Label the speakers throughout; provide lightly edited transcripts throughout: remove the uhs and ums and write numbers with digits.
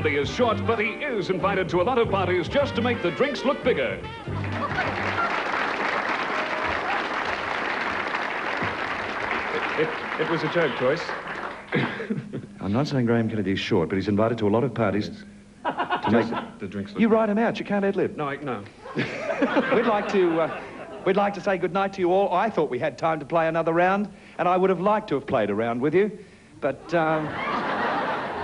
Speaker 1: Kennedy is short, but he is invited to a lot of parties just to make the drinks look bigger.
Speaker 2: It was a joke, Joyce. I'm not saying Graham Kennedy's short, but he's invited to a lot of parties to make
Speaker 1: the drinks look...
Speaker 2: You write him out. You can't ad-lib.
Speaker 1: No.
Speaker 2: We'd like to say goodnight to you all. I thought we had time to play another round, and I would have liked to have played a round with you, but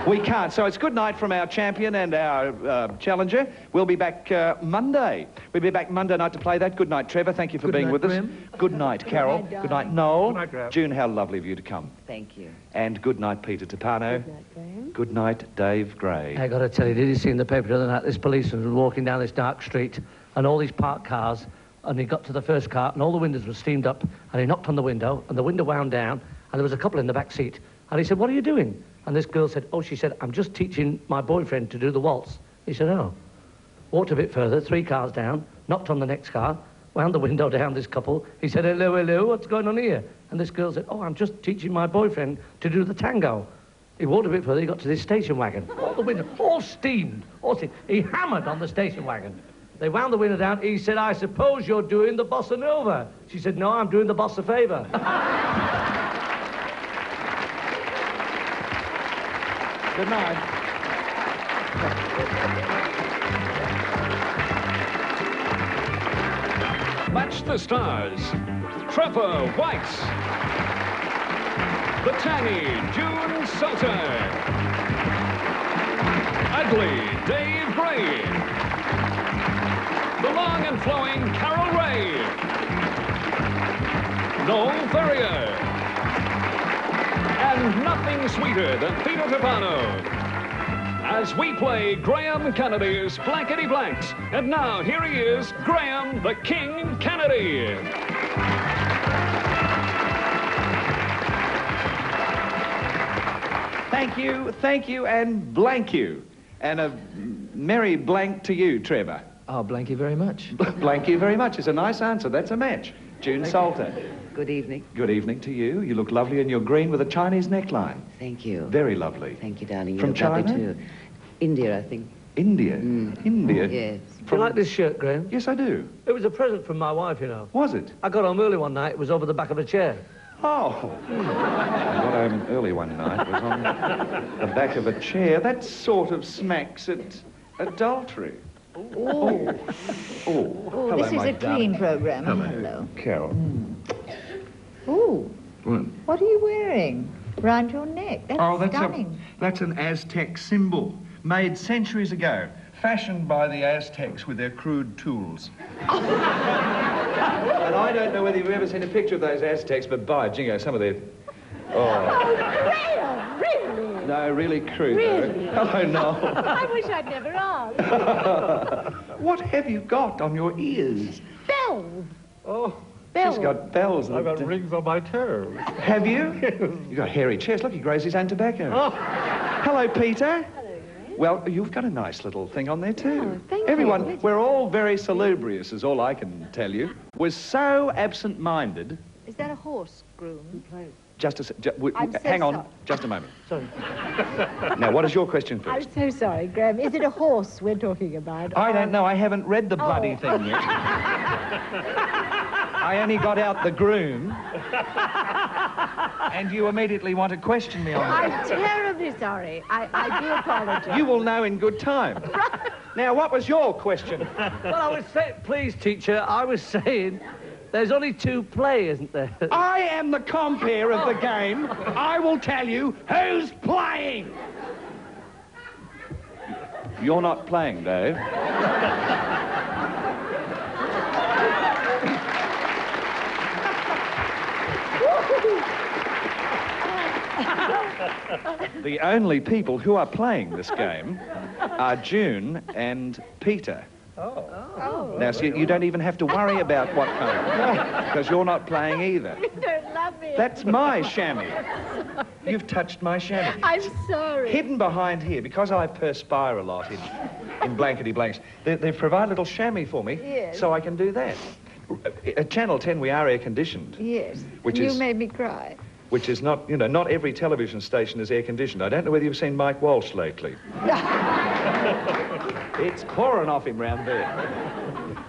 Speaker 2: we can't. So it's good night from our champion and our challenger. We'll be back Monday. We'll be back Monday night to play that. Good night, Trevor. Thank you for being with us. Good night, Carol. Good night, Noel.
Speaker 1: Good night, Graham.
Speaker 2: June, how lovely of you to come.
Speaker 3: Thank you.
Speaker 2: And good night, Peter Tapano.
Speaker 4: Good night, Graham.
Speaker 2: Good night, Dave Gray.
Speaker 5: I got to tell you, did you see in the paper the other night, this policeman was walking down this dark street and all these parked cars, and he got to the first car and all the windows were steamed up, and he knocked on the window and the window wound down and there was a couple in the back seat, and he said, "What are you doing?" And this girl said, "Oh," she said, "I'm just teaching my boyfriend to do the waltz." He said, "Oh." Walked a bit further, 3 cars down, knocked on the next car, wound the window down, this couple. He said, "Hello, hello, what's going on here?" And this girl said, "Oh, I'm just teaching my boyfriend to do the tango." He walked a bit further, he got to this station wagon. All the window, all steamed, all steamed. He hammered on the station wagon. They wound the window down. He said, "I suppose you're doing the bossa nova." She said, "No, I'm doing the bossa fava."
Speaker 2: Good night.
Speaker 1: Match the stars. Trevor White. The tangy June Salter. Ugly Dave Gray. The long and flowing Carol Ray. Noel Ferrier. And nothing sweeter than Peter Tapano. As we play Graham Kennedy's Blankety Blanks. And now, here he is, Graham the King Kennedy.
Speaker 2: Thank you, and blank you. And a merry blank to you, Trevor.
Speaker 5: Oh, blank you very much.
Speaker 2: Blank you very much. It's a nice answer. That's a match. June Salter.
Speaker 3: Good evening.
Speaker 2: Good evening to you. You look lovely in your green with a Chinese neckline.
Speaker 3: Thank you.
Speaker 2: Very lovely.
Speaker 3: Thank you, darling.
Speaker 2: From
Speaker 3: You look lovely
Speaker 2: China?
Speaker 3: too. India, I think.
Speaker 2: India? India?
Speaker 3: Yes.
Speaker 5: Do you like this shirt, Graham?
Speaker 2: Yes, I do.
Speaker 5: It was a present from my wife, you know.
Speaker 2: Was it?
Speaker 5: I got home early one night. It was over the back of a chair.
Speaker 2: Oh. I got home early one night. It was on the back of a chair. That sort of smacks at adultery.
Speaker 4: Oh,
Speaker 2: Hello,
Speaker 4: this is
Speaker 2: my
Speaker 4: a clean
Speaker 2: darling.
Speaker 4: program. Hello.
Speaker 2: Carol.
Speaker 4: Oh,
Speaker 2: What?
Speaker 4: what are you wearing? Round your neck. That's stunning.
Speaker 2: That's an Aztec symbol, made centuries ago, fashioned by the Aztecs with their crude tools. And I don't know whether you've ever seen a picture of those Aztecs, but by jingo, some of their...
Speaker 4: Oh, Graham, really?
Speaker 2: No, really crude,
Speaker 4: Really?
Speaker 2: though. Hello, Noel.
Speaker 4: I wish I'd never asked.
Speaker 2: What have you got on your ears?
Speaker 4: Bells.
Speaker 2: Oh,
Speaker 4: Bells.
Speaker 2: she's got bells.
Speaker 6: I've got rings on my toes.
Speaker 2: Have you? You've got hairy chest. Look, he grows his own tobacco. Oh. Hello, Peter. Well, you've got a nice little thing on there, too.
Speaker 4: Oh, thank
Speaker 2: Everyone,
Speaker 4: you.
Speaker 2: we're all very salubrious, is all I can tell you. We're so absent-minded.
Speaker 4: Is that a horse groom?
Speaker 2: Just a...
Speaker 4: I'm so
Speaker 2: hang on,
Speaker 4: sorry.
Speaker 2: just a moment.
Speaker 5: Sorry.
Speaker 2: Now, what is your question
Speaker 4: I'm
Speaker 2: first?
Speaker 4: so sorry, Graham. Is it a horse we're talking about?
Speaker 2: I don't know. I haven't read the bloody
Speaker 4: Oh.
Speaker 2: thing yet. I only got out the groom. And you immediately want to question me on that.
Speaker 4: I'm terribly sorry. I do apologize.
Speaker 2: You will know in good time. Now, what was your question?
Speaker 5: Well, I was saying, please, teacher, I was saying there's only 2 play, isn't there?
Speaker 2: I am the compere of the game. I will tell you who's playing. You're not playing, Dave. The only people who are playing this game are June and Peter.
Speaker 4: Oh.
Speaker 2: Now, so you don't even have to worry about what kind, because you're not playing either.
Speaker 4: You don't love me.
Speaker 2: That's my chamois. You've touched my chamois.
Speaker 4: I'm sorry.
Speaker 2: Hidden behind here, because I perspire a lot in Blankety Blanks, they've provided a little chamois for me,
Speaker 4: Yes.
Speaker 2: so I can do that. At Channel 10, we are air-conditioned.
Speaker 4: Yes.
Speaker 2: Which
Speaker 4: you
Speaker 2: is-
Speaker 4: made me cry.
Speaker 2: Which is not, not every television station is air-conditioned. I don't know whether you've seen Mike Walsh lately. It's pouring off him round there.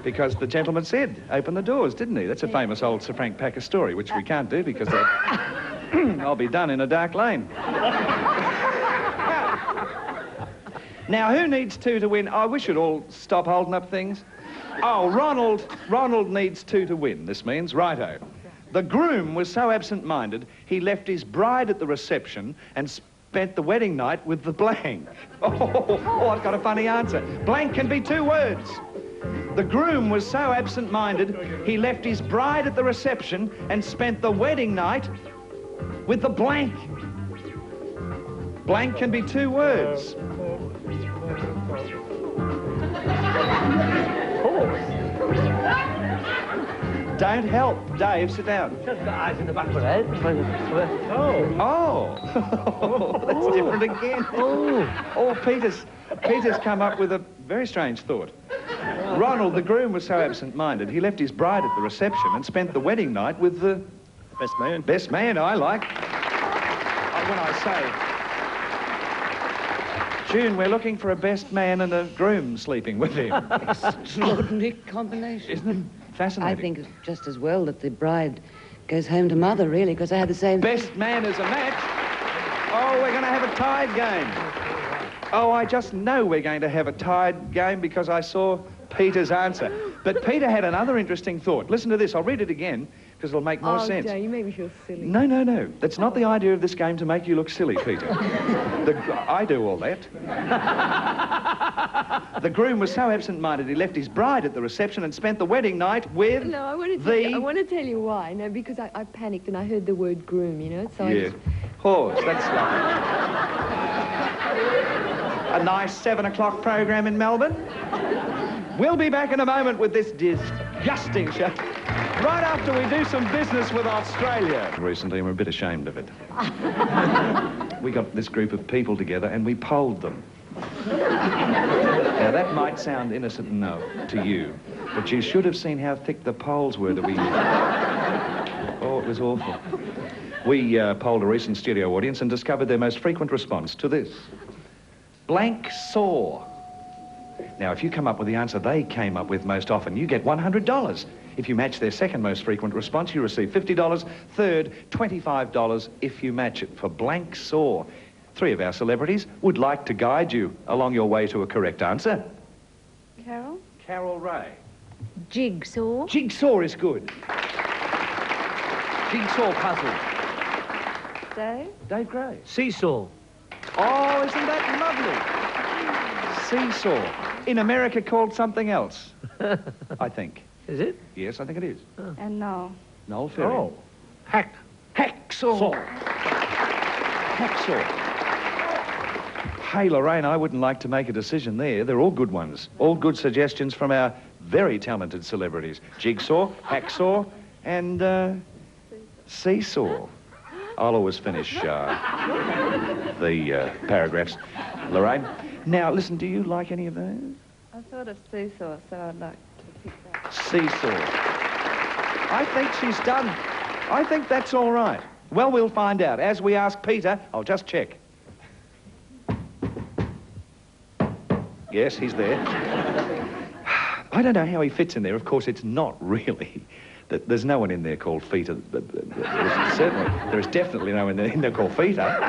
Speaker 2: Because the gentleman said, open the doors, didn't he? That's a famous old Sir Frank Packer story, which we can't do because I'll be done in a dark lane. Now, who needs 2 to win? I wish you'd all stop holding up things. Oh, Ronald needs 2 to win, this means. Righto. The groom was so absent-minded, he left his bride at the reception and spent the wedding night with the blank. Oh, I've got a funny answer. Blank can be 2 words. The groom was so absent-minded, he left his bride at the reception and spent the wedding night with the blank. Blank can be 2 words. Don't help. Dave, sit down.
Speaker 5: Just got eyes in the back of the head.
Speaker 2: Oh. That's different again. Oh, Peter's come up with a very strange thought. Ronald, the groom, was so absent-minded, he left his bride at the reception and spent the wedding night with the...
Speaker 6: Best man.
Speaker 2: Best man, I like. When I say... June, we're looking for a best man and a groom sleeping with him.
Speaker 3: Extraordinary combination.
Speaker 2: Isn't it fascinating?
Speaker 3: I think it's just as well that the bride goes home to mother, really, because I had the same...
Speaker 2: Best man is a match. Oh, we're going to have a tied game. Oh, I just know we're going to have a tied game because I saw Peter's answer. But Peter had another interesting thought. Listen to this. I'll read it again because it'll make more sense.
Speaker 4: Oh, you make me feel silly.
Speaker 2: No. That's not the idea of this game, to make you look silly, Peter. I do all that. The groom was so absent-minded, he left his bride at the reception and spent the wedding night with
Speaker 4: No, I want to tell you why. No, because I panicked and I heard the word groom, you know? So
Speaker 2: Yeah. Horse, that's lovely. A nice 7 o'clock program in Melbourne. We'll be back in a moment with this disgusting show. Right after we do some business with Australia. Recently, and we're a bit ashamed of it. We got this group of people together and we polled them. Now, that might sound innocent to you, but you should have seen how thick the polls were that we... Oh, it was awful. We polled a recent studio audience and discovered their most frequent response to this. Blank saw. Now, if you come up with the answer they came up with most often, you get $100. If you match their second most frequent response, you receive $50. Third, $25 if you match it for blank saw. 3 of our celebrities would like to guide you along your way to a correct answer.
Speaker 4: Carol?
Speaker 2: Carol Ray.
Speaker 4: Jigsaw.
Speaker 2: Jigsaw is good. Jigsaw puzzle.
Speaker 4: Dave?
Speaker 2: Dave Gray.
Speaker 5: Seesaw.
Speaker 2: Oh, isn't that lovely? Seesaw. In America called something else, I think.
Speaker 5: Is it?
Speaker 2: Yes, I think it is.
Speaker 4: And no.
Speaker 2: Noel Ferry.
Speaker 5: Oh.
Speaker 2: Hacksaw. Hacksaw. Hey, Lorraine, I wouldn't like to make a decision there. They're all good ones. All good suggestions from our very talented celebrities. Jigsaw, hacksaw, and seesaw. I'll always finish the paragraphs. Lorraine, now, listen, do you like any of those?
Speaker 4: I thought of seesaw, so I'd like to pick that.
Speaker 2: Seesaw. I think she's done. I think that's all right. Well, we'll find out. As we ask Peter, I'll just check. Yes, he's there. I don't know how he fits in there. Of course, it's not really. There's no one in there called Feeta. There's definitely no one in there called Feeta.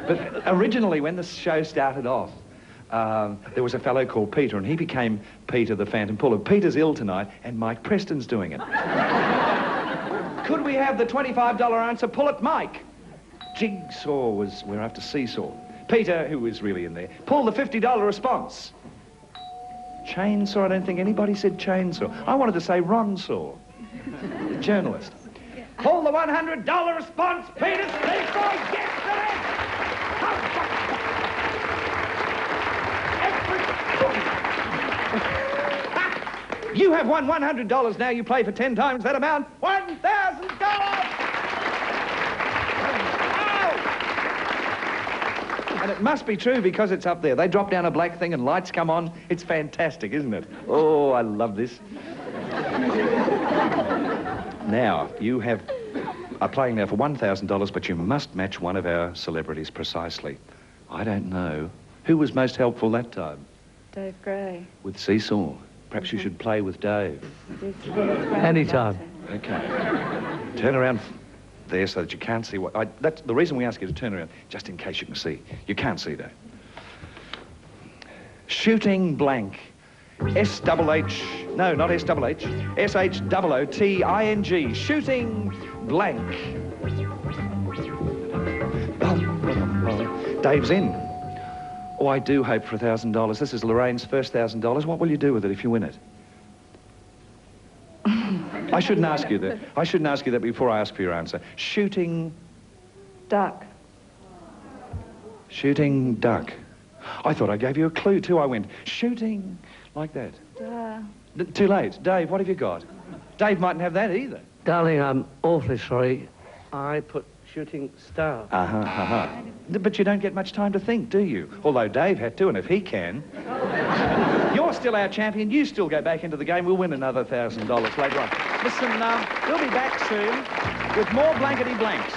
Speaker 2: But originally, when the show started off, there was a fellow called Peter, and he became Peter the Phantom Puller. Peter's ill tonight, and Mike Preston's doing it. Could we have the $25 answer? Pull it, Mike. Jigsaw was... We're after seesaw. Peter, who is really in there, pull the $50 response. Chainsaw, I don't think anybody said chainsaw. I wanted to say Ron Saw, the journalist. Pull the $100 response, Peter Seesaw, yes, it is! You have won $100 now. You play for 10 times that amount. $1,000! And it must be true because it's up there. They drop down a black thing and lights come on. It's fantastic, isn't it? Oh, I love this. Now, you are playing now for $1,000, but you must match one of our celebrities precisely. I don't know. Who was most helpful that time?
Speaker 7: Dave Gray.
Speaker 2: With Seesaw. Perhaps you should play with Dave.
Speaker 5: Anytime.
Speaker 2: Okay. Turn around there so that you can't see what... that's the reason we ask you to turn around, just in case you can see. You can't see, Dave. Shooting blank. S-double-H... No, not S-double-H. S-H-O-O-T-I-N-G. Shooting blank. Dave's in. Oh, I do hope for $1,000. This is Lorraine's first $1,000. What will you do with it if you win it? I shouldn't ask you that. I shouldn't ask you that before I ask for your answer. Shooting...
Speaker 7: Duck.
Speaker 2: Shooting duck. I thought I gave you a clue too. I went shooting like that. Too late. Dave, what have you got? Dave mightn't have that either.
Speaker 5: Darling, I'm awfully sorry. I put shooting star.
Speaker 2: But you don't get much time to think, do you? Although Dave had to, and if he can... You're still our champion. You still go back into the game. We'll win another $1,000 later on. Listen, we'll be back soon with more Blankety Blanks.